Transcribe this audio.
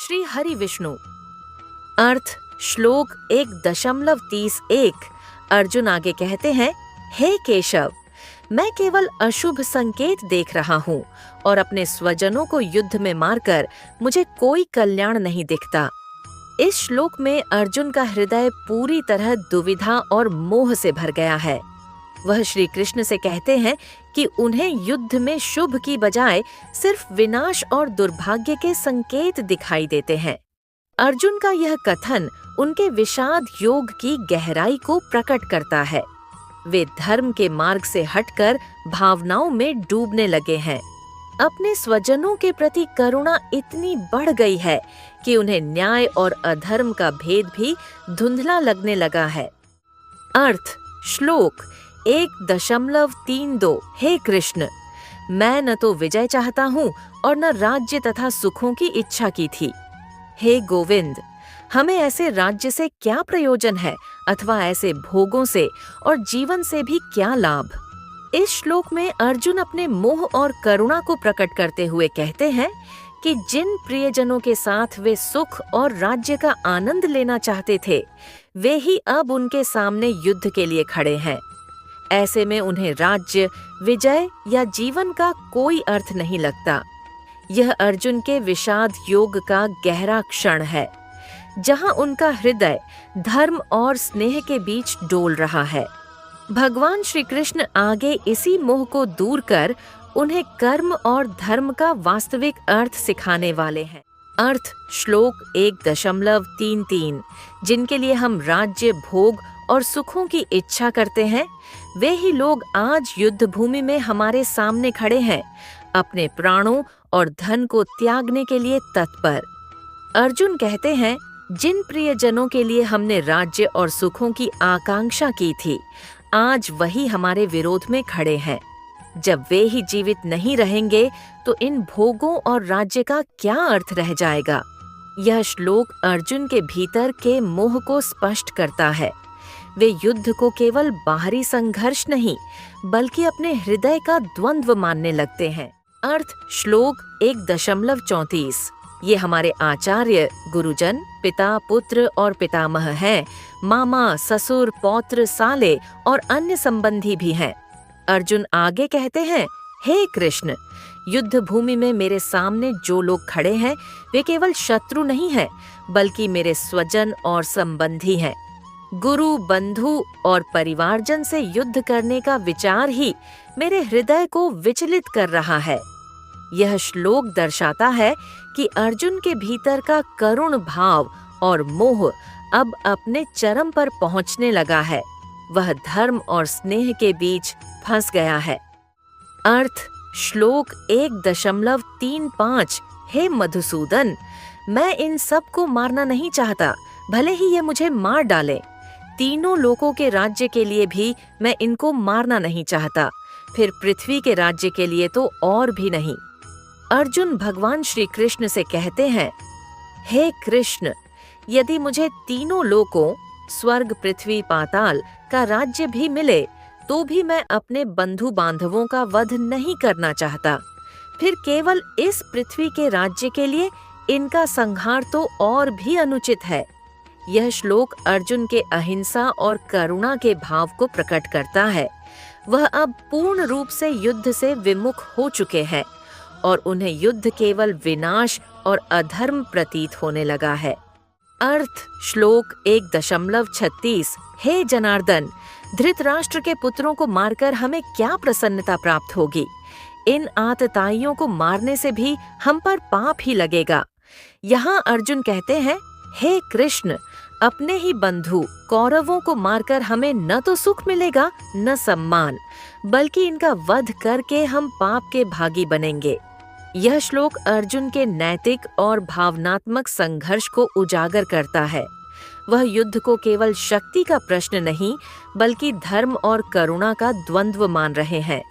श्री हरि विष्णु। अर्थ श्लोक 1.31। अर्जुन आगे कहते हैं, हे केशव, मैं केवल अशुभ संकेत देख रहा हूँ और अपने स्वजनों को युद्ध में मारकर मुझे कोई कल्याण नहीं दिखता। इस श्लोक में अर्जुन का हृदय पूरी तरह दुविधा और मोह से भर गया है। वह श्री कृष्ण से कहते हैं कि उन्हें युद्ध में शुभ की बजाय सिर्फ विनाश और दुर्भाग्य के संकेत दिखाई देते हैं। अर्जुन का यह कथन उनके विषाद योग की गहराई को प्रकट करता है। वे धर्म के मार्ग से हटकर भावनाओं में डूबने लगे हैं। अपने स्वजनों के प्रति करुणा इतनी बढ़ गई है कि उन्हें न्याय और अधर्म का भेद भी धुंधला लगने लगा है। अर्थ श्लोक 1.32। हे कृष्ण, मैं न तो विजय चाहता हूँ और न राज्य तथा सुखों की इच्छा की थी। हे गोविंद, हमें ऐसे राज्य से क्या प्रयोजन है अथवा ऐसे भोगों से और जीवन से भी क्या लाभ। इस श्लोक में अर्जुन अपने मोह और करुणा को प्रकट करते हुए कहते हैं कि जिन प्रियजनों के साथ वे सुख और राज्य का आनंद लेना चाहते थे, वे ही अब उनके सामने युद्ध के लिए खड़े हैं। ऐसे में उन्हें राज्य, विजय या जीवन का कोई अर्थ नहीं लगता। यह अर्जुन के विषाद योग का गहरा क्षण है, जहां उनका हृदय धर्म और स्नेह के बीच डोल रहा है। भगवान श्री कृष्ण आगे इसी मोह को दूर कर उन्हें कर्म और धर्म का वास्तविक अर्थ सिखाने वाले हैं। अर्थ श्लोक 1.33। जिनके लिए हम राज्य, भोग और सुखों की इच्छा करते हैं, वे ही लोग आज युद्ध भूमि में हमारे सामने खड़े हैं, अपने प्राणों और धन को त्यागने के लिए तत्पर। अर्जुन कहते हैं, जिन प्रियजनों के लिए हमने राज्य और सुखों की आकांक्षा की थी, आज वही हमारे विरोध में खड़े हैं। जब वे ही जीवित नहीं रहेंगे तो इन भोगों और राज्य का क्या अर्थ रह जाएगा। यह श्लोक अर्जुन के भीतर के मोह को स्पष्ट करता है। वे युद्ध को केवल बाहरी संघर्ष नहीं, बल्कि अपने हृदय का द्वंद्व मानने लगते हैं। अर्थ श्लोक 1.34। ये हमारे आचार्य, गुरुजन, पिता, पुत्र और पितामह हैं, मामा, ससुर, पौत्र, साले और अन्य संबंधी भी हैं। अर्जुन आगे कहते हैं, हे कृष्ण, युद्ध भूमि में मेरे सामने जो लोग खड़े हैं, वे केवल शत्रु नहीं हैं, बल्कि मेरे स्वजन और संबंधी हैं। गुरु, बंधु और परिवारजन से युद्ध करने का विचार ही मेरे हृदय को विचलित कर रहा है। यह श्लोक दर्शाता है कि अर्जुन के भीतर का करुण भाव और मोह अब अपने चरम पर पहुंचने लगा है। वह धर्म और स्नेह के बीच फंस गया है। अर्थ श्लोक 1.35। हे मधुसूदन, मैं इन सब को मारना नहीं चाहता, भले ही ये मुझे मार डालें। तीनों लोकों के राज्य के लिए भी मैं इनको मारना नहीं चाहता, फिर पृथ्वी के राज्य के लिए तो और भी नहीं। अर्जुन भगवान श्री कृष्ण से कहते हैं, हे कृष्ण, यदि मुझे तीनों लोकों स्वर्ग, पृथ्वी, पाताल का राज्य भी मिले, तो भी मैं अपने बंधु बांधवों का वध नहीं करना चाहता। फिर केवल इस पृथ्वी के राज्य के लिए इनका संहार तो और भी अनुचित है। यह श्लोक अर्जुन के अहिंसा और करुणा के भाव को प्रकट करता है। वह अब पूर्ण रूप से युद्ध से विमुख हो चुके हैं और उन्हें युद्ध केवल विनाश और अधर्म प्रतीत होने लगा है। अर्थ श्लोक 1.36। हे जनार्दन, धृतराष्ट्र के पुत्रों को मारकर हमें क्या प्रसन्नता प्राप्त होगी। इन आतताइयों को मारने से भी हम पर पाप ही लगेगा। यहाँ अर्जुन कहते हैं, हे कृष्ण, अपने ही बंधु कौरवों को मारकर हमें न तो सुख मिलेगा न सम्मान, बल्कि इनका वध करके हम पाप के भागी बनेंगे। यह श्लोक अर्जुन के नैतिक और भावनात्मक संघर्ष को उजागर करता है। वह युद्ध को केवल शक्ति का प्रश्न नहीं, बल्कि धर्म और करुणा का द्वंद्व मान रहे हैं।